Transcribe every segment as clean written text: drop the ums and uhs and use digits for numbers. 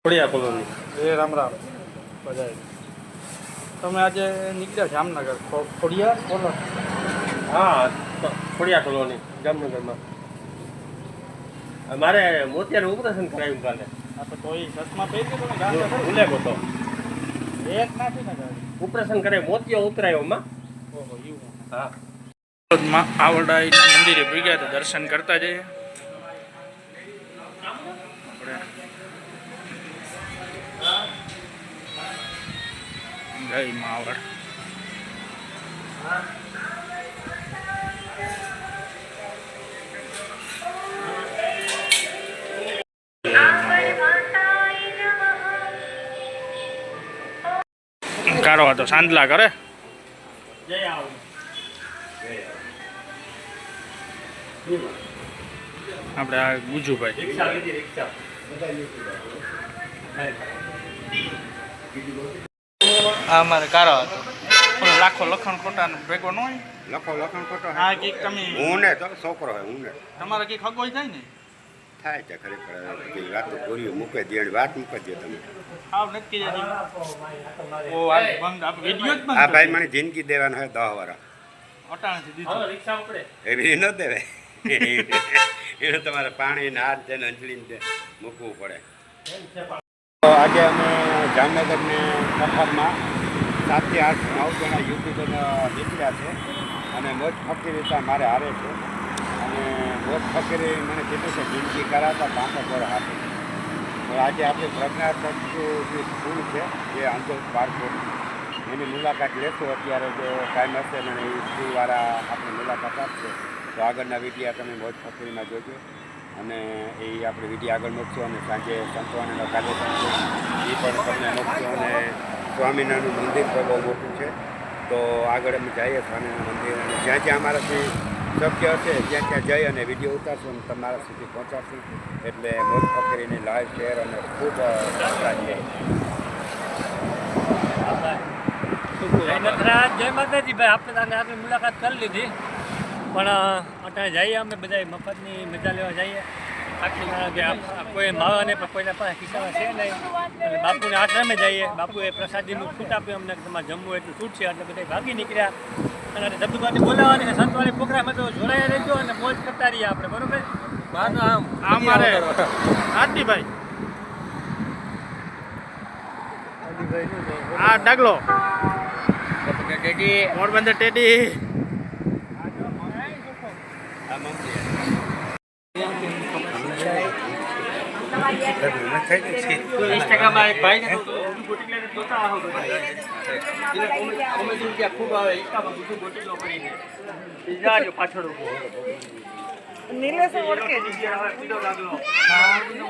ખોડિયા colony એ રામ રામ બધા તમે આજે નીકળ્યા જામનગર ખોડિયા કોલોની? હા, ખોડિયા કોલોની જામનગરમાં. મારે મોતિયાનું ઓપરેશન કરાવ્યું કાલે. હા તો કોઈ ચશ્મા પહેરી ગયો તમે ગામ ભૂલે ગયો તો એક નાખી ને ઓપરેશન કરાવ્યું, મોતિયો ઉતરાયો માં. ઓહો એવું. હા, આવડાઈના મંદિરે ભેગા તો દર્શન કરતા જઈએ. જય માવડ. કારો હતો સાંદલા કરે. આપણે આ ગુજુભાઈ આ અમારે કારો હતો. લાખો લખણ ખોટા ભેગો ન હોય. લખણ ખોટો હા કઈક તમે હું ને તો છોકરો હોય હું ને તમારે કઈક હગોઈ થાય ને થાય છે ખરેખર વાતો પૂરી મૂકે દે વાત મૂકે દે તમે આવ નક્કી જાય. ઓ આ બંધ આપ વિડિયો જ બંધ. આ ભાઈ મને જિંદગી દેવાના હોય 10 વર્ષ અટાણેથી દીધું. રિક્ષા ઉપડે એવી ન દેવાય. એને તમારે પાણી ને હાથ તેને અંજલીને મૂકવું પડે. આજે અમે જામનગરને સફરમાં 7 થી 8 9 જણા યુટ્યુબર નીકળ્યા છે અને મોજ ફકીરી મારે હારે છે અને મોજ ફકીરી મને કીધું છે જિંદગી કરાતા 5 વર્ષ આપે. તો આજે આપણે પ્રજ્ઞાચક્ષુ જે સ્કૂલ છે એ અંજલ પાર્કોટ એની મુલાકાત લેશું. અત્યારે જો ટાઈમ હશે મને એ સ્કૂલવાળા આપણે મુલાકાત આપશે તો આગળના વિડીયા તમે મોજ ફકીરીમાં જોજો અને એ આપણે વિડીયો આગળ મૂકશું અને સાંજે સંતવાણીનો કાર્યક્રમ છે એ પણ તમને મૂકશું અને સ્વામિનારાયણનું મંદિર પણ બહુ મોટું છે તો આગળ અમે જઈએ સ્વામિનારાયણ મંદિર અને જ્યાં જ્યાં અમારાથી શક્ય હશે ત્યાં ત્યાં જઈ અને વિડીયો ઉતારશું અને તમારા સુધી પહોંચાડશું. એટલે મોજ ફકીરીની લાઈવ શેર અને ખૂબ જય માતાજી ભાઈ. આપણે મુલાકાત કરી લીધી પણ અત્યારે જઈએ અમે બધા મફતની મજા લેવા જઈએ. કોઈ માવાને પણ કોઈના પાસે ખિસ્સામાં છે નહીં એટલે બાપુને આશ્રમે જઈએ. બાપુએ પ્રસાદીનું છૂટ આપ્યું અમને, તમારે જમવું એટલું છૂટ છે એટલે બધા ભાગી નીકળ્યા. અને ધબધબાથી બોલાવવાની છે સંતવાળી પ્રોગ્રામ તો જોડાયા રહેજો અને મોજ કરતા રહીએ આપણે. બરોબર આ મારે આરતીભાઈ આ ડગલો મોરબંદર ટેડી ઇન્સ્ટાગ્રામમાં એક ભાઈ જોતા આવો બધા ખૂબ આવે ઇન્સ્ટામાં બધું ગોટીલો કરીને જાજો પાછળ ઉભો નીલેશ ઓળખે સીધો લાગલો.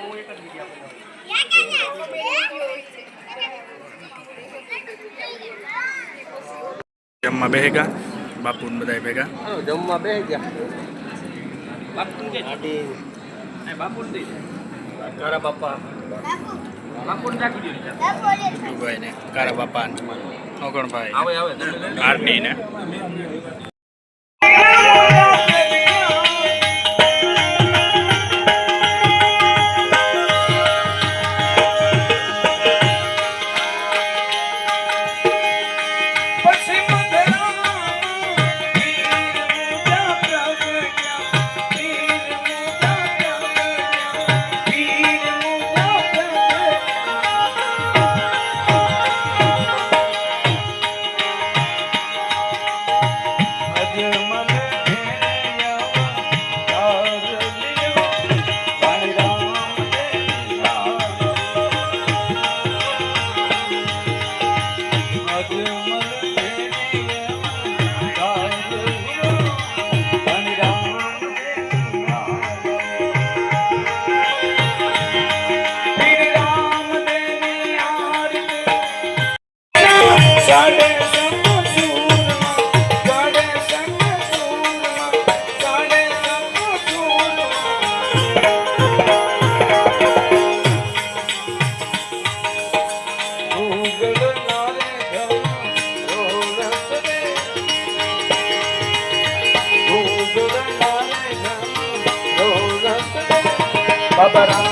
હું એક જ જમવા બેહી ગયા બાપુ ને બધા ભેગા જમવા બેસી ગયા. બાપુ કારા બાપા બાપુને રાખી દીધું. ભાઈ ને કારા બાપા નોકણભાઈ આવે આવે આરતી ને Baba Ram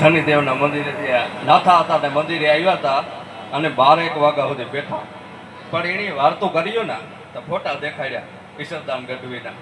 શનિદેવના મંદિરે નાથા હતા ને મંદિરે આવ્યા હતા અને 12 વાગ્યા સુધી બેઠા, પણ એની વાર્તો કર્યો ને તો ફોટા દેખાડ્યા ઈશ્વરદાન ગઢવીના.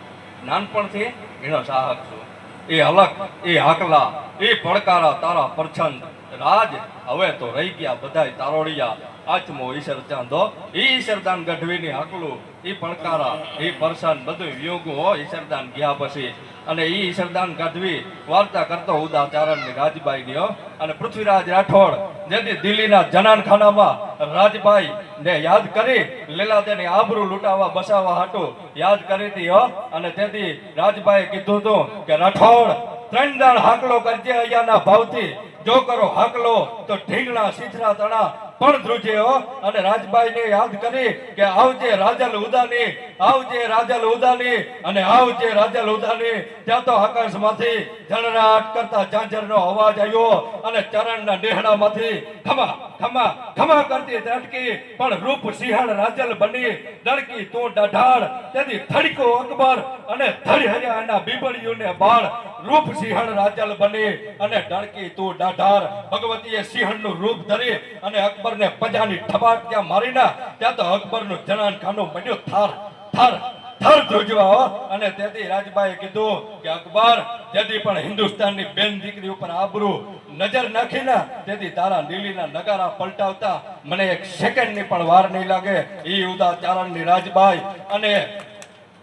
નાનપણથી એનો સાહક છું. એ હલક, એ હાકલા, એ પડકારા તારા પરછંદ રાજ હવે તો રહી ગયા બધાય તારોડિયા. આચમો ઈશ્વર ચાંદો ઈ ઈશ્વરદાન ગઢવીની હાકલું, ઈ પડકારા, ઈ પરસન બધું વિયોગું હો ઈશ્વરદાન ગયા પછી. અને ઈ ઈશ્વરદાન ગઢવી વાર્તા કરતો ઉદાચારણની રાજબાઈની હો. અને પૃથ્વીરાજ રાઠોડ જેથી દિલ્હીના જનાનખાનામાં રાજબાઈ ને યાદ કરી લીલાદેની આબરૂ લૂંટાવા બસાવવા હાટું યાદ કરી હતી હો. અને તેથી રાજબાઈએ કીધું હતું કે રાઠોડ 3 દાણ હાકલો કરજે અહીંયાના ભાવથી, જો કરો હાકલો તો ઢીંગણા સીથરા તણા પણ ધ્રુજે હો. અને રાજબાઈને યાદ કરી કે આવજે રાજલ ઉદાની, આવજે રાજલ ઉદાની, અને આવજે રાજલ ઉદાની. ત્યાં તો આકાશમાંથી ઝણરાટ કરતા ઝાંઝરનો અવાજ આવ્યો અને ચરણના ડેહડામાંથી ખમા ખમા ખમા કરતી ત્રટકી, પણ રૂપ સિંહણ રાજલ બની દળકી તું ડઢાળ. તેથી થડકો અકબર અને ધડી હર્યા એના બીબળીઓને બાળ. રૂપ સિંહણ રાજલ બની અને ડળકી તું ડઢાળ. ભગવતીએ સિંહણનું રૂપ ધરી અને અકબરને પજાની ઠબાટ ત્યાં મારીના. ત્યાં તો અકબરનું જનાનખાનું બન્યું થાર થાર થર ધ્રુજવા. અને તેથી રાજબાઈએ કીધું કે અકબર જેથી પણ હિન્દુસ્તાનની બેન દીકરી ઉપર આબરૂ નજર નાખીને તેથી તારા દિલ્હીના નગારા પલટાવતા મને 1 સેકન્ડની પણ વાર નહીં લાગે. ઈ ઉદાચારણની રાજબાઈ અને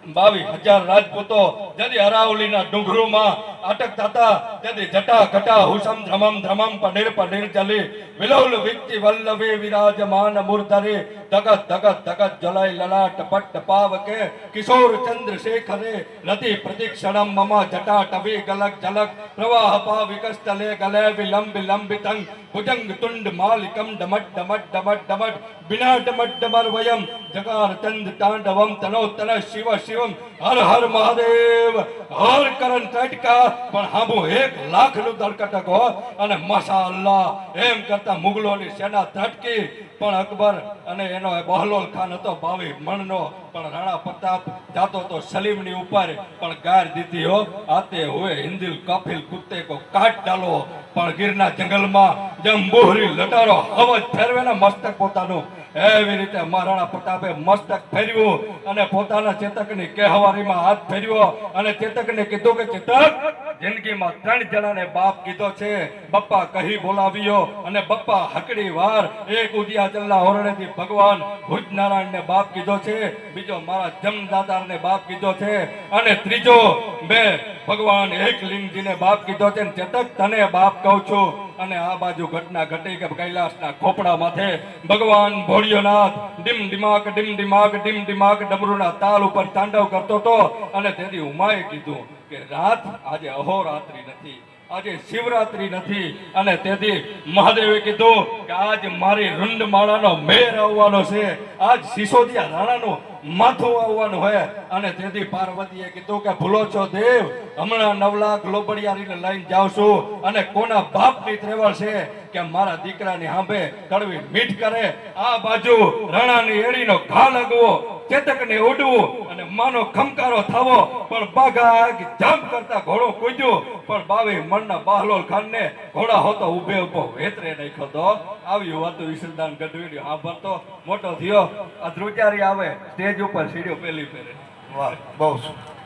22,000 રાજપૂતો જેથી અરાવલીના ડુંગરોમાં અટકતા હતા. તેથી જટા ઘટા હુસમ ધ્રમમ ધ્રમમ પનીર પનીર ચલી વિલોલ વિત્તિ વલ્લભી વિરાજમાન મૂર્ધરે તગત તગત તગત જલાય લલાટ પટ્ટ પાવકે કિશોર ચંદ્રશેખરે રતિ પ્રતિક્ષણમ મમ જટા ટવી ગલક જલક પ્રવાહ પા વિકસ્તલે ગલે વિલંબ વિલંબિતં ભુજંગ તુંડ માલિકમ ડમટ ડમટ ડમટ ડમટ બિના ડમટ ડમર વયમ જકાર ચંદ તાંડવમ તનો તન શિવ શિવમ હર હર મહાદેવ હર કરણ ટટકા. પણ હાબુ 1 લાખનું દળકટક હો. અને માશાઅલ્લાહ એમ કરતા મુગલોની સેના ત્રટકી. પણ અકબર અને એનો બહલોલ ખાન હતો 22 મણનો, પણ રાણા પ્રતાપ જાતો તો સલીમની ઉપર પણ ગાર દીધી હો. આતે હુએ હિન્દિલ કાફિલ કુત્તે કો કાટ ડાલો. પણ ગીરના જંગલમાં જેમ બોહરી લટારો અવાજ ફેરવે ને મસ્તક પોતાનું, એવી રીતે મહારાણા પ્રતાપે મસ્તક ફેરવ્યું અને પોતાના ચેતકની કહેવારીમાં હાથ ફેરવ્યો અને ચેતકને કીધું કે ચેતક જિંદગીમાં 3 જણાને બાપ કીધો છે. બપ્પા કહી બોલાવ્યો અને બપ્પા હકડી વાર. એક ઉદિયા ચલ્લા ઓરણેથી ભગવાન ભુજનારાયણને બાપ કીધો છે, બીજો મારા જમદાદારને બાપ કીધો છે, અને ત્રીજો મેં ભગવાન એક લિંગજીને બાપ કીધો છે ને ચેતક તને બાપ કહું છું. અને આ બાજુ ઘટના ઘટી કે કૈલાસના ખોપડા માથે ભગવાન ભોળિયોનાથ ડીમ ડીમાક ડમરૂના તાલ ઉપર તાંડવ કરતો હતો. અને તેથી ઉમાએ કીધું કે રાત આજે અહોરાત્રી નથી, આજે શિવરાત્રી નથી. અને તેથી મહાદેવે કીધું કે આજ મારી રૂંડમાળાનો મેર આવવાનો છે, આજ સિસોદિયા રાણાનું માથું આવવાનું હોય. અને તેથી પાર્વતીએ કીધું કે ભૂલો છો દેવ, હમણાં 9 લાખ લોબડિયારીને લઈને જાઉં છું. અને કોના બાપની ત્રેવડ છે કે મારા દીકરાની હાંભે કડવી મીઠ કરે, આ બાજુ રાણાની એડીનો ઘા લાગવો, ચેતકને ઉડવું અને માનો ખમકારો થવો. પણ બાઘા જંપ કરતા ઘોડો કૂદ્યો, પણ 22 મણના બાહલોલ ખાનને ઘોડા હોતો ઉભે ઉભો વેતરે નાખ્યો તો. આવી વાતો ઈશ્વરદાન ગઢવી સાંભળતો મોટો થયો. આ ધ્રુજારી આવે સ્ટેજ ઉપર સીડીઓ પેલી ફેરે. વાહ, બહુ સુંદર.